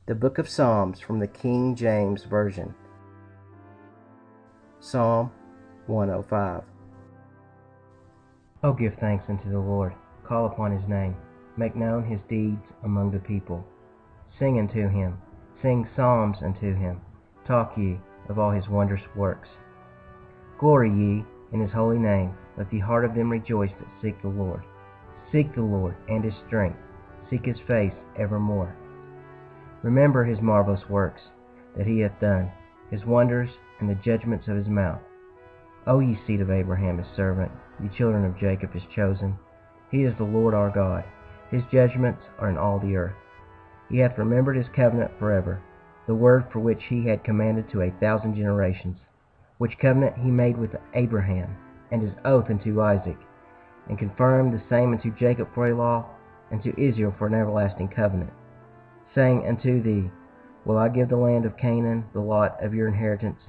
The Book of Psalms from the King James Version. Psalm 105. O give thanks unto the Lord, call upon his name, make known his deeds among the people. Sing unto him, sing psalms unto him, talk ye of all his wondrous works. Glory ye in his holy name, let the heart of them rejoice that seek the Lord. Seek the Lord and his strength, seek his face evermore. Remember his marvellous works that he hath done, his wonders and the judgments of his mouth. O ye seed of Abraham his servant, ye children of Jacob his chosen. He is the Lord our God, his judgments are in all the earth. He hath remembered his covenant forever, the word for which he had commanded to 1,000 generations, which covenant he made with Abraham, and his oath unto Isaac, and confirmed the same unto Jacob for a law, and to Israel for an everlasting covenant, saying unto thee, Will I give the land of Canaan, the lot of your inheritance?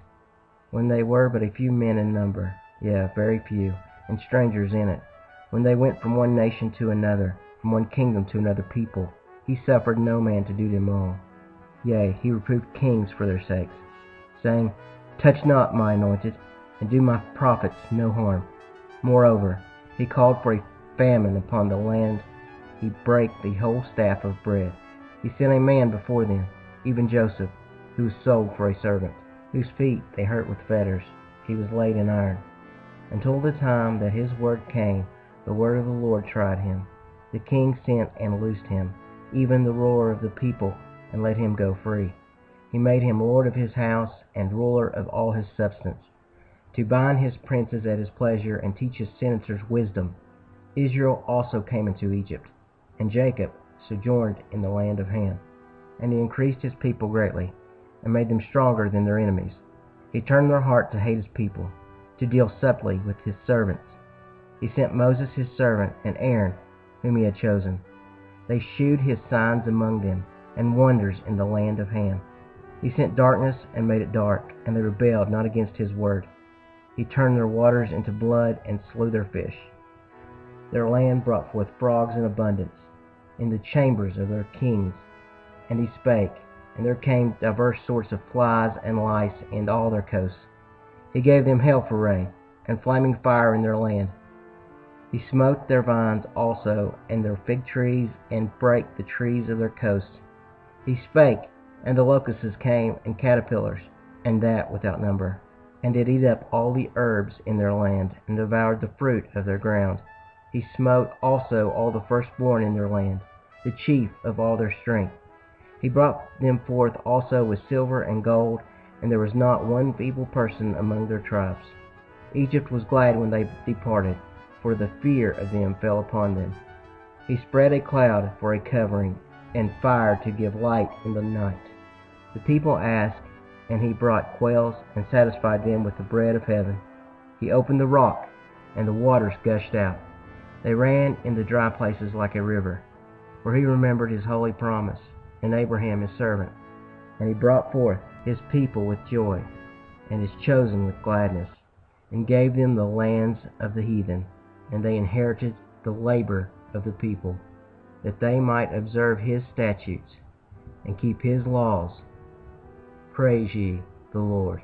When they were but a few men in number, yea, very few, and strangers in it, when they went from one nation to another, from one kingdom to another people, he suffered no man to do them wrong. Yea, he reproved kings for their sakes, saying, Touch not my anointed, and do my prophets no harm. Moreover, he called for a famine upon the land. He brake the whole staff of bread. He sent a man before them, even Joseph, who was sold for a servant, whose feet they hurt with fetters. He was laid in iron. Until the time that his word came, the word of the Lord tried him. The king sent and loosed him, even the ruler of the people, and let him go free. He made him lord of his house, and ruler of all his substance, to bind his princes at his pleasure, and teach his senators wisdom. Israel also came into Egypt, and Jacob sojourned in the land of Ham. And he increased his people greatly, and made them stronger than their enemies. He turned their heart to hate his people, to deal subtly with his servants. He sent Moses his servant, and Aaron, whom he had chosen. They shewed his signs among them, and wonders in the land of Ham. He sent darkness, and made it dark, and they rebelled not against his word. He turned their waters into blood, and slew their fish. Their land brought forth frogs in abundance, in the chambers of their kings. And he spake, and there came divers sorts of flies and lice in all their coasts. He gave them hail for rain, and flaming fire in their land. He smote their vines also, and their fig trees, and brake the trees of their coasts. He spake, and the locusts came, and caterpillars, and that without number, and did eat up all the herbs in their land, and devoured the fruit of their ground. He smote also all the firstborn in their land, the chief of all their strength. He brought them forth also with silver and gold, and there was not one feeble person among their tribes. Egypt was glad when they departed, for the fear of them fell upon them. He spread a cloud for a covering, and fire to give light in the night. The people asked, and he brought quails, and satisfied them with the bread of heaven. He opened the rock, and the waters gushed out. They ran in the dry places like a river, for he remembered his holy promise, and Abraham his servant. And he brought forth his people with joy, and his chosen with gladness, and gave them the lands of the heathen, and they inherited the labor of the people, that they might observe his statutes, and keep his laws. Praise ye the Lord.